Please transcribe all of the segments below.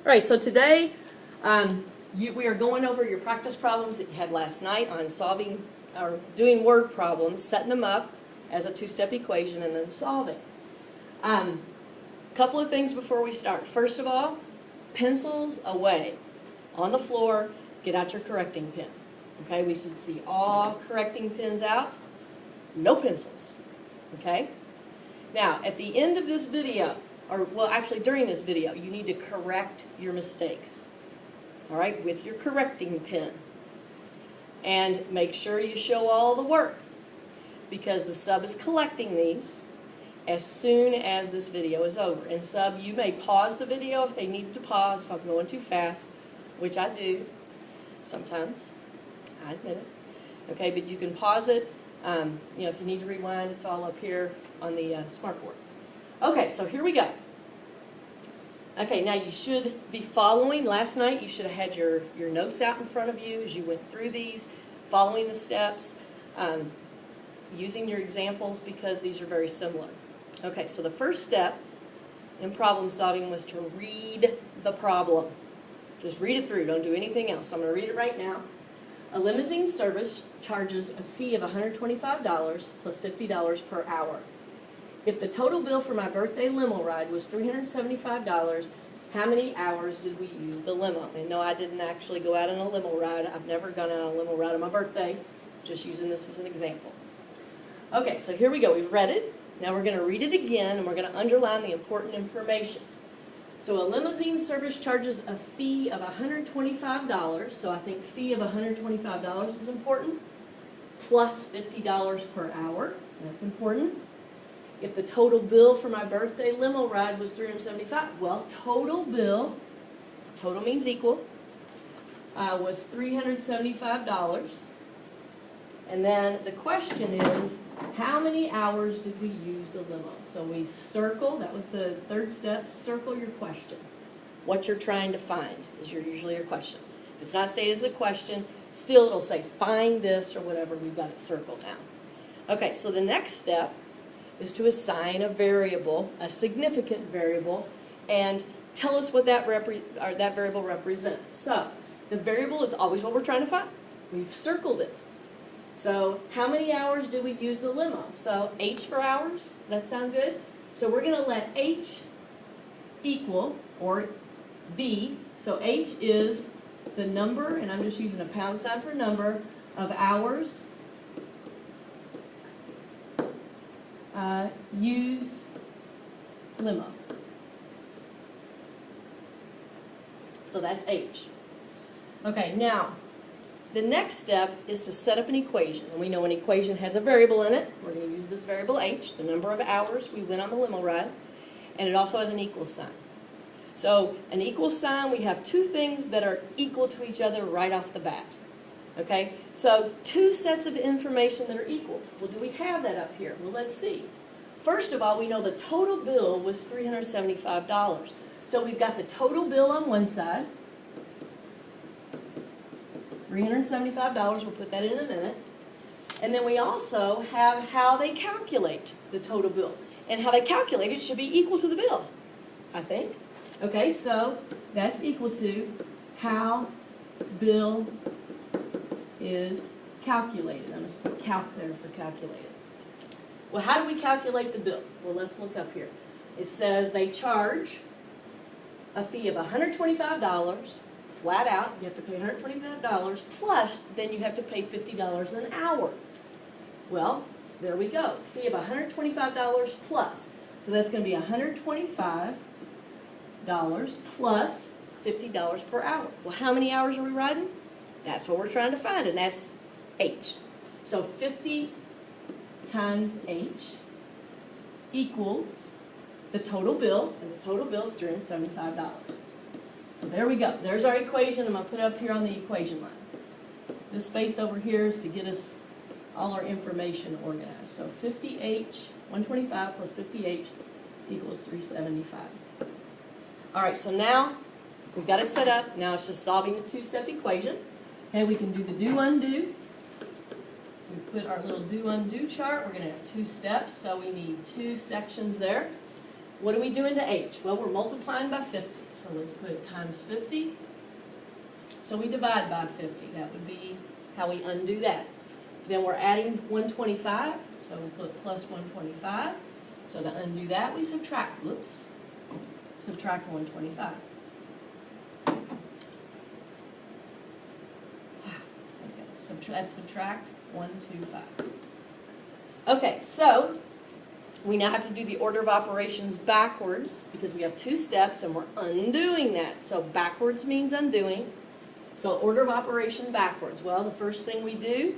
All right, so today we are going over your practice problems that you had last night on solving or doing word problems, setting them up as a two-step equation, and then solving. Couple of things before we start. First of all, pencils away on the floor. Get out your correcting pen. Okay, we should see all correcting pens out. No pencils. Okay. Now, at the end of this video, or well, actually during this video, you need to correct your mistakes. All right, with your correcting pen. And make sure you show all the work, because the sub is collecting these as soon as this video is over. And sub, you may pause the video if they need to pause, if I'm going too fast, which I do sometimes. I admit it. Okay, but you can pause it. If you need to rewind, it's all up here on the smartboard. Okay, so here we go. Okay, now you should be following. Last night you should have had your notes out in front of you as you went through these, following the steps, using your examples because these are very similar. Okay, so the first step in problem solving was to read the problem. Just read it through, don't do anything else. So I'm going to read it right now. A limousine service charges a fee of $125 plus $50 per hour. If the total bill for my birthday limo ride was $375, how many hours did we use the limo? And no, I didn't actually go out on a limo ride. I've never gone out on a limo ride on my birthday. Just using this as an example. Okay, so here we go. We've read it. Now we're going to read it again, and we're going to underline the important information. So a limousine service charges a fee of $125, so I think fee of $125 is important, plus $50 per hour. That's important. If the total bill for my birthday limo ride was $375, well, total bill, total means equal, was $375. And then the question is, how many hours did we use the limo? So we circle, that was the third step, circle your question. What you're trying to find is usually your question. If it's not stated as a question, still it'll say find this or whatever, we've got it circled now. Okay, so the next step is to assign a variable, a significant variable, and tell us what that variable represents. So the variable is always what we're trying to find. We've circled it. So how many hours do we use the limo? So H for hours, does that sound good? So we're going to let H equal, or B, so H is the number, and I'm just using a pound sign for number, of hours used limo. So that's H. Okay, now, the next step is to set up an equation. And we know an equation has a variable in it. We're going to use this variable H, the number of hours we went on the limo ride. And it also has an equal sign. So an equal sign, we have two things that are equal to each other right off the bat. Okay? So two sets of information that are equal. Well, do we have that up here? Well, let's see. First of all, we know the total bill was $375. So we've got the total bill on one side. $375, we'll put that in a minute. And then we also have how they calculate the total bill. And how they calculate it should be equal to the bill, I think. Okay, so that's equal to how bill is calculated. I'm just going to put calc there for calculated. Well, how do we calculate the bill? Well, let's look up here. It says they charge a fee of $125. Flat out, you have to pay $125, plus then you have to pay $50 an hour. Well, there we go. Fee of $125 plus. So that's going to be $125 plus $50 per hour. Well, how many hours are we riding? That's what we're trying to find, and that's H. So 50 times H equals the total bill, and the total bill is $375. So there we go. There's our equation. I'm going to put it up here on the equation line. This space over here is to get us all our information organized. So 50H, 125 plus 50H equals 375. All right, so now we've got it set up. Now it's just solving the two-step equation. Okay, we can do the do-undo. We put our little do-undo chart. We're going to have two steps, so we need two sections there. What are we doing to h? Well, we're multiplying by 50. So let's put times 50. So we divide by 50. That would be how we undo that. Then we're adding 125. So we put plus 125. So to undo that, we subtract. Whoops. Subtract 125. Okay, let's subtract 125. Okay, so we now have to do the order of operations backwards because we have two steps and we're undoing that. So backwards means undoing. So order of operation backwards. Well, the first thing we do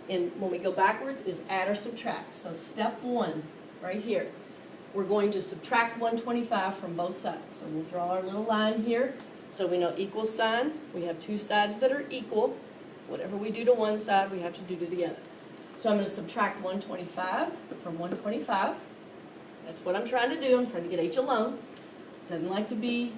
when we go backwards is add or subtract. So step one, right here. We're going to subtract 125 from both sides. So we'll draw our little line here. So we know equal sign. We have two sides that are equal. Whatever we do to one side, we have to do to the other. So I'm going to subtract 125 from 125. That's what I'm trying to do. I'm trying to get h alone. Doesn't like to be,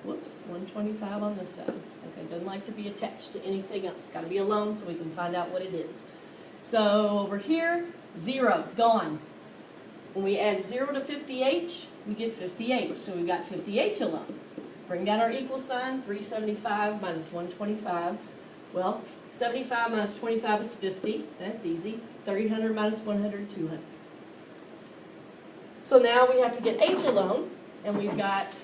whoops, 125 on this side. Okay, doesn't like to be attached to anything else. It's got to be alone so we can find out what it is. So over here, 0, it's gone. When we add 0 to 50h, we get 50h. So we've got 50h alone. Bring down our equal sign, 375 minus 125. Well, 75 minus 25 is 50. That's easy. 300 minus 100, 200. So now we have to get h alone, and we've got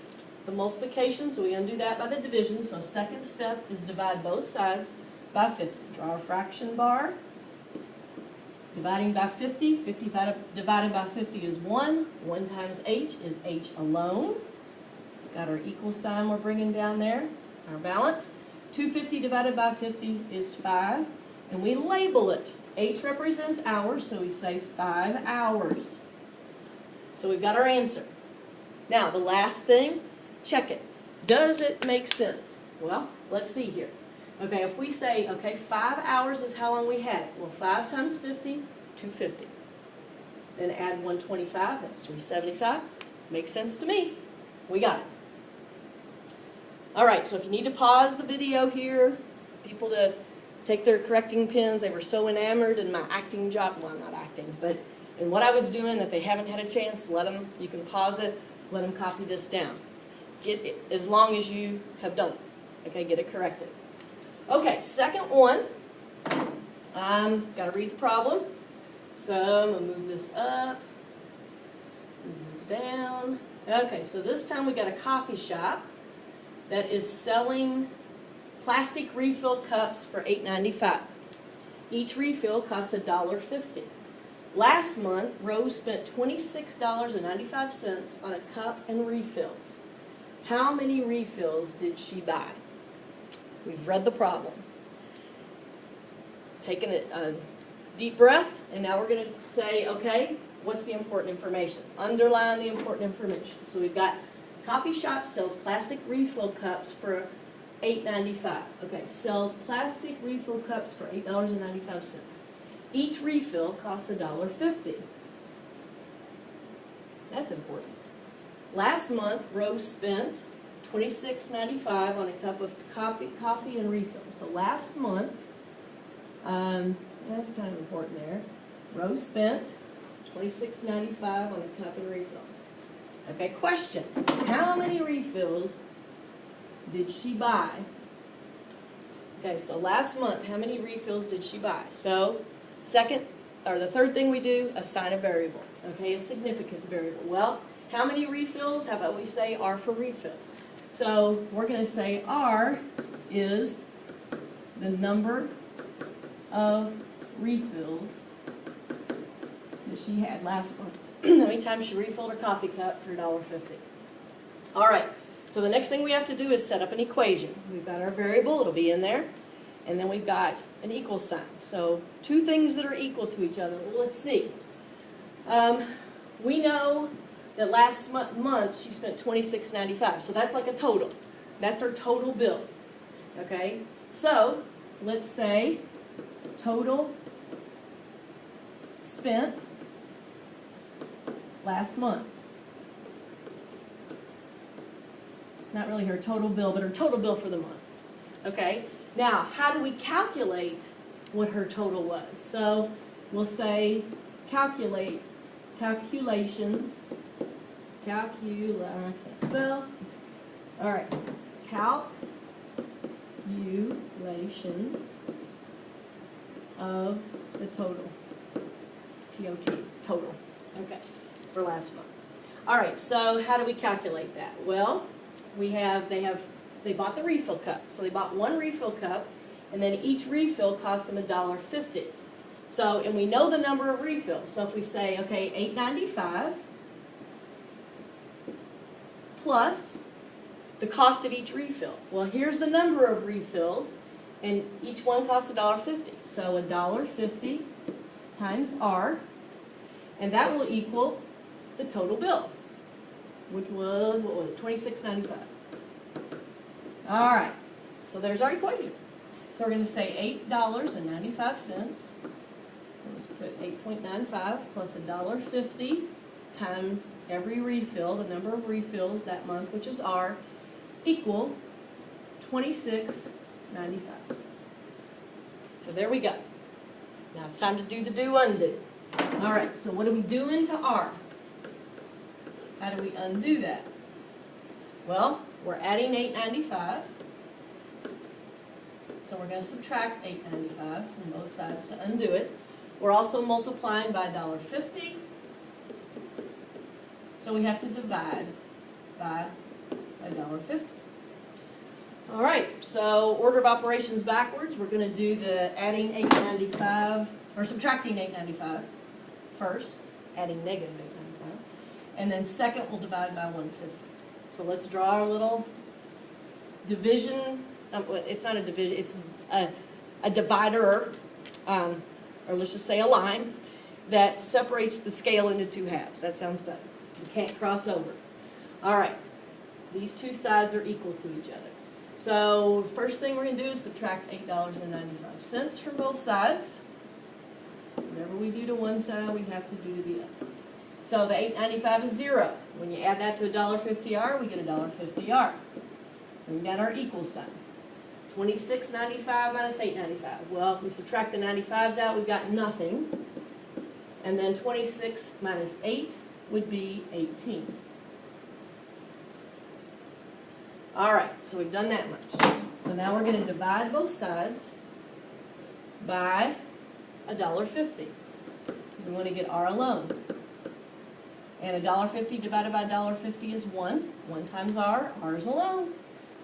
the multiplication, so we undo that by the division. So second step is divide both sides by 50. Draw a fraction bar. Dividing by 50, 50 divided by 50 is 1. 1 times h is h alone. Got our equal sign we're bringing down there, our balance. 250 divided by 50 is 5, and we label it. H represents hours, so we say 5 hours. So we've got our answer. Now, the last thing, check it. Does it make sense? Well, let's see here. Okay, if we say, okay, 5 hours is how long we had it. Well, 5 times 50, 250. Then add 125, that's 375. Makes sense to me. We got it. All right, so if you need to pause the video here, people to take their correcting pens, they were so enamored in my acting job, well, not acting, but in what I was doing that they haven't had a chance, you can pause it, let them copy this down. Get it as long as you have done it. Okay, get it corrected. Okay, second one, got to read the problem. So I'm going to move this up, move this down. Okay, so this time we got a coffee shop that is selling plastic refill cups for $8.95. Each refill cost $1.50. Last month, Rose spent $26.95 on a cup and refills. How many refills did she buy? We've read the problem. Taking a deep breath, and now we're going to say, okay, what's the important information? Underline the important information. So we've got coffee shop sells plastic refill cups for $8.95. Okay, sells plastic refill cups for $8.95. Each refill costs $1.50. That's important. Last month, Rose spent $26.95 on a cup of coffee and refills. So last month, that's kind of important there. Rose spent $26.95 on a cup and refills. Okay, question. How many refills did she buy? Okay, so last month, how many refills did she buy? So, the third thing we do, assign a variable. Okay, a significant variable. Well, how many refills? How about we say R for refills? So, we're going to say R is the number of refills that she had last month. How many times she refilled her coffee cup for $1.50. All right, so the next thing we have to do is set up an equation. We've got our variable, it'll be in there, and then we've got an equal sign. So two things that are equal to each other. Well, let's see. We know that last month she spent $26.95, so that's like a total. That's her total bill, okay? So let's say total spent last month. Not really her total bill, but her total bill for the month. Okay? Now, how do we calculate what her total was? So we'll say calculate calculations, I can't spell. All right, calculations of the total, T-O-T, total, okay, for last month. All right, so how do we calculate that? Well, they bought the refill cup. So they bought one refill cup, and then each refill cost them $1.50. So, and we know the number of refills. So if we say, okay, $8.95 plus the cost of each refill. Well, here's the number of refills, and each one costs $1.50. So $1.50 times R, and that will equal the total bill, which was, what was it, $26.95. All right, so there's our equation. So we're going to say $8.95. Let's put 8.95 plus $1.50 times every refill, the number of refills that month, which is R, equal $26.95. So there we go. Now it's time to do the do-undo. All right, so what are we doing to R? How do we undo that? Well, we're adding $8.95. So we're going to subtract $8.95 from both sides to undo it. We're also multiplying by $1.50. So we have to divide by $1.50. All right, so order of operations backwards. We're going to do the adding $8.95, or subtracting $8.95 first, adding negative $8.95. And then second, we'll divide by $1.50. So let's draw our little division. It's not a division, it's a divider, or let's just say a line that separates the scale into two halves. That sounds better. You can't cross over. All right, these two sides are equal to each other. So first thing we're going to do is subtract $8.95 from both sides. Whatever we do to one side, we have to do to the other. So the $8.95 is 0. When you add that to $1.50R, we get $1.50R. We've got our equal sign. $26.95 minus $8.95. Well, if we subtract the 95s out, we've got nothing. And then 26 minus 8 would be 18. All right, so we've done that much. So now we're going to divide both sides by $1.50, because we want to get R alone. And $1.50 divided by $1.50 is 1. 1 times R, R is alone.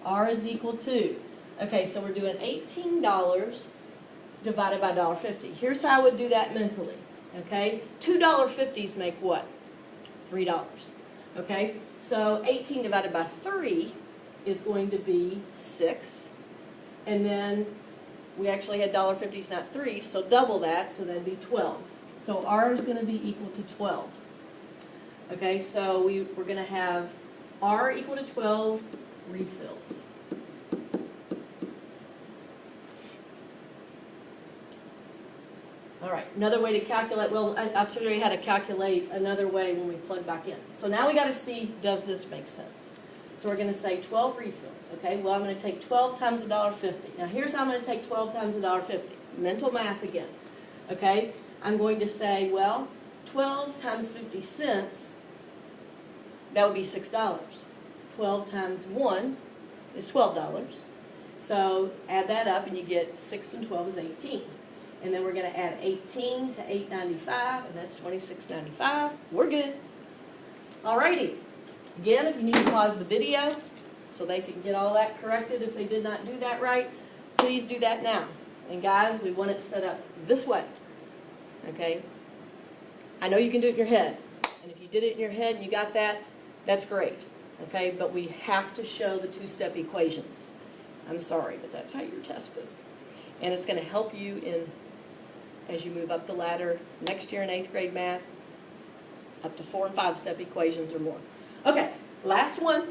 R is equal to, okay, so we're doing $18 divided by $1.50. Here's how I would do that mentally, okay? $2.50s make what? $3, okay? So 18 divided by 3 is going to be 6. And then we actually had $1.50s, not 3, so double that, so that'd be 12. So R is going to be equal to 12. Okay, so we're going to have R equal to 12 refills. All right, another way to calculate, well, I'll tell you how to calculate another way when we plug back in. So now we got to see, does this make sense? So we're going to say 12 refills, okay? Well, I'm going to take 12 times $1.50. Now here's how I'm going to take 12 times $1.50. Mental math again, okay? I'm going to say, well, 12 times 50 cents, that would be $6. 12 times 1 is $12. So add that up and you get 6 and 12 is 18. And then we're going to add 18 to $8.95, and that's $26.95. We're good. Alrighty. Again, if you need to pause the video so they can get all that corrected if they did not do that right, please do that now. And guys, we want it set up this way. Okay? I know you can do it in your head. And if you did it in your head and you got that, that's great. Okay? But we have to show the two-step equations. I'm sorry, but that's how you're tested. And it's going to help you in as you move up the ladder next year in 8th grade math, up to 4- and 5-step equations or more. Okay, last one.